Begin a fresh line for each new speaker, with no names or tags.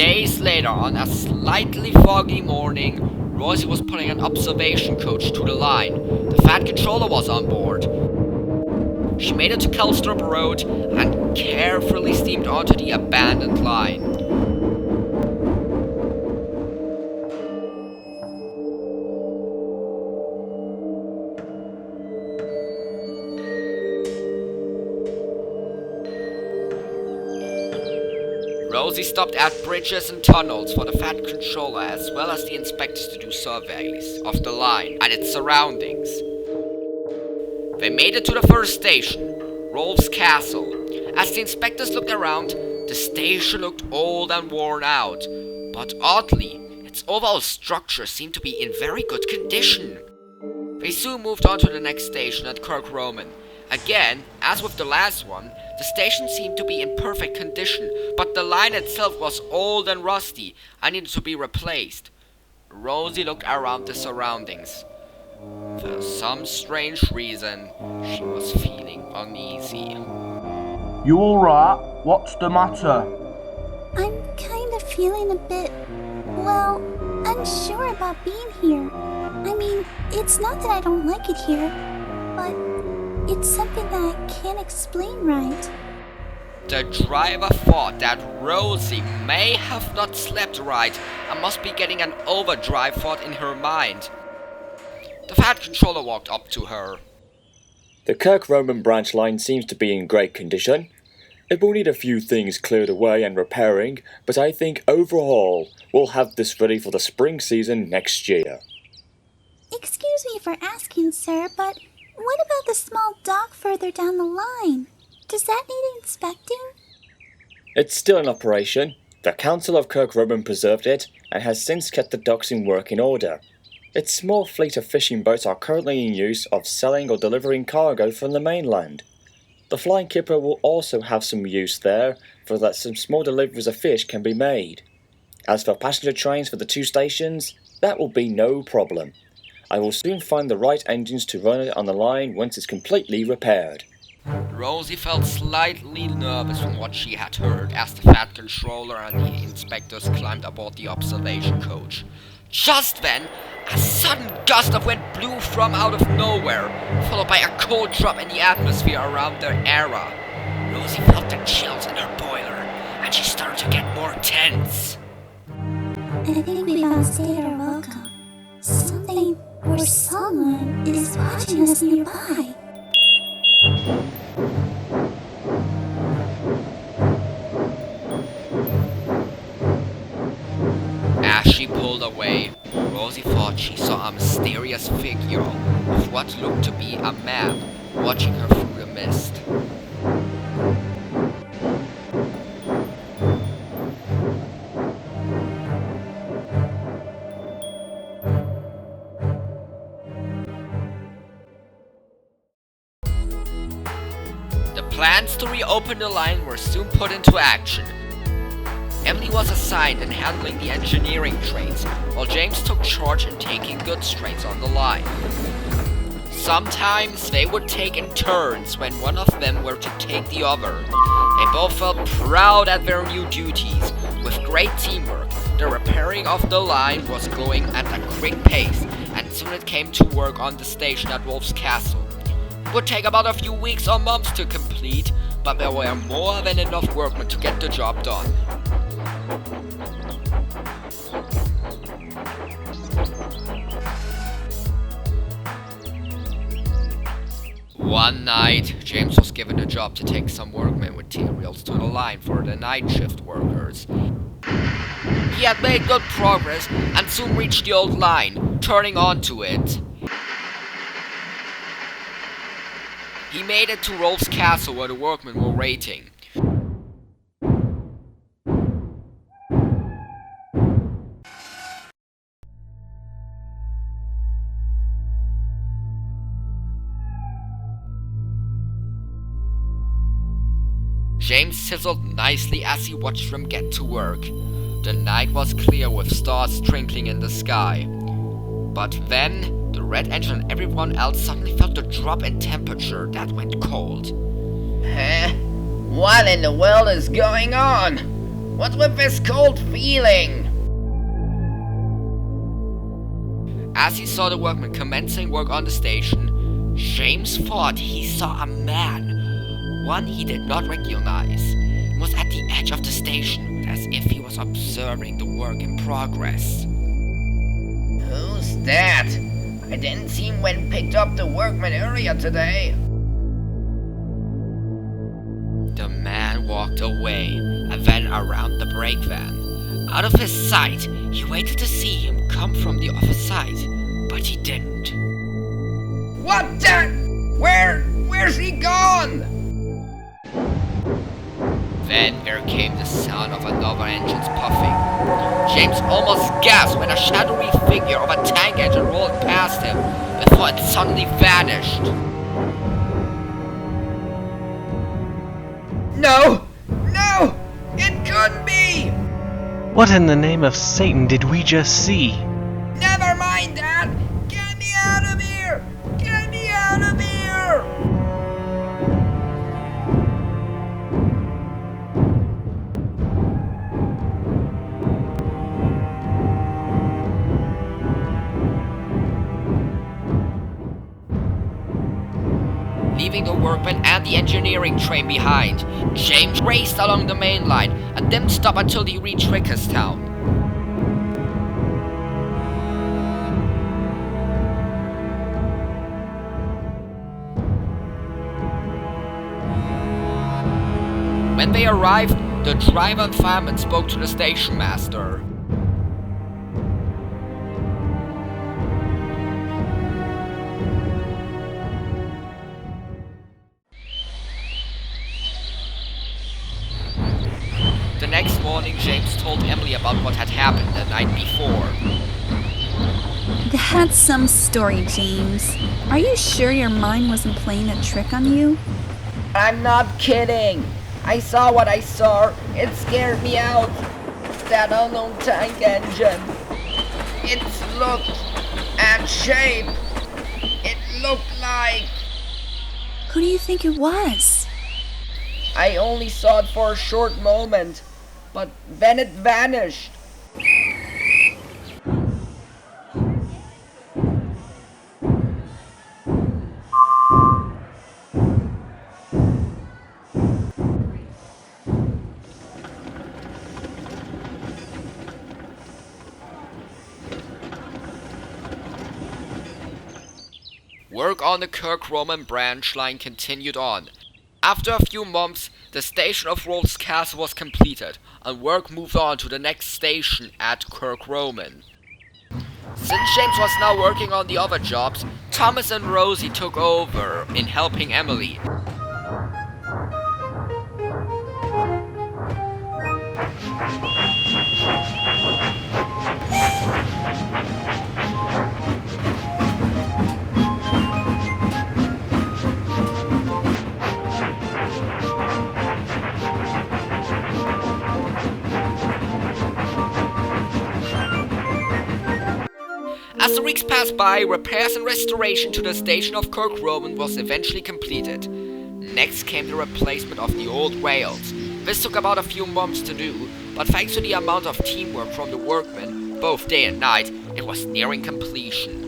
Days later, on a slightly foggy morning, Rosie was putting an observation coach to the line. The Fat Controller was on board. She made it to Kelstrup Road and carefully steamed onto the abandoned line. Rosie stopped at bridges and tunnels for the Fat Controller as well as the inspectors to do surveys of the line and its surroundings. They made it to the first station, Rolf's Castle. As the inspectors looked around, the station looked old and worn out, but oddly, its overall structure seemed to be in very good condition. They soon moved on to the next station at Kirk. Again, as with the last one, the station seemed to be in perfect condition, but the line itself was old and rusty and needed to be replaced. Rosie looked around the surroundings. For some strange reason, she was feeling uneasy.
You alright? What's the matter?
I'm kind of feeling a bit, well, unsure about being here. I mean, it's not that I don't like it here, but it's something that I can't explain right.
The driver thought that Rosie may have not slept right and must be getting an overdrive thought in her mind. The Fat Controller walked up to her.
The Kirk branch line seems to be in great condition. It will need a few things cleared away and repairing, but I think overall we'll have this ready for the spring season next year.
Excuse me for asking, sir, but what about the small dock further down the line? Does that need inspecting?
It's still in operation. The Council of Kirk preserved it and has since kept the docks in working order. Its small fleet of fishing boats are currently in use of selling or delivering cargo from the mainland. The Flying Kipper will also have some use there for that some small deliveries of fish can be made. As for passenger trains for the two stations, that will be no problem. I will soon find the right engines to run it on the line once it's completely repaired.
Rosie felt slightly nervous from what she had heard as the Fat Controller and the inspectors climbed aboard the observation coach. Just then, a sudden gust of wind blew from out of nowhere, followed by a cold drop in the atmosphere around their area. Rosie felt the chills in her boiler, and she started to get more tense.
I think we found stayed our welcome. Something or someone is watching us nearby.
As she pulled away, Rosie thought she saw a mysterious figure with what looked to be a man watching her through the mist. The plans to reopen the line were soon put into action. Emily was assigned in handling the engineering trains, while James took charge in taking goods trains on the line. Sometimes they would take in turns when one of them were to take the other. They both felt proud at their new duties. With great teamwork, the repairing of the line was going at a quick pace, and soon it came to work on the station at Wolf's Castle. It would take about a few weeks or months to complete, but there were more than enough workmen to get the job done. One night, James was given a job to take some workmen materials to the line for the night shift workers. He had made good progress and soon reached the old line, turning onto it. He made it to Rolf's Castle where the workmen were waiting. James sizzled nicely as he watched them get to work. The night was clear with stars twinkling in the sky. But then, the red engine and everyone else suddenly felt a drop in temperature that went cold.
What in the world is going on?
What's with this cold feeling? As he saw the workmen commencing work on the station, James thought he saw a man, one he did not recognize. He was at the edge of the station, as if he was observing the work in progress. Who's that? I didn't see him when picked up the workmen earlier today. The man walked away and then around the brake van. Out of his sight, he waited to see him come from the other side, but he didn't. What the? Where's he gone? Then there came the sound of another engine's puffing. James almost gasped when a shadowy figure of a tank engine rolled past him before it suddenly vanished. No! No! It couldn't be!
What in the name of Satan did we just see?
Never mind that! Get me out of here! Get me out of here! Leaving the workmen and the engineering train behind, James raced along the main line and didn't stop until he reached Rickerstown. When they arrived, the driver and fireman spoke to the station master. The next morning, James told Emily about what had happened the night before.
That's some story, James. Are you sure your mind wasn't playing a trick on you?
I'm not kidding. I saw what I saw. It scared me out. That unknown tank engine. Its look and shape. It looked like...
Who do you think it was?
I only saw it for a short moment, but then it vanished. Work on the Kirk-Roman branch line continued on. After a few months, the station of Rolls Castle was completed, and work moved on to the next station at Kirk-Roman. Since James was now working on the other jobs, Thomas and Rosie took over in helping Emily. As the weeks passed by, repairs and restoration to the station of Kirk-Roman was eventually completed. Next came the replacement of the old rails. This took about a few months to do, but thanks to the amount of teamwork from the workmen, both day and night, it was nearing completion.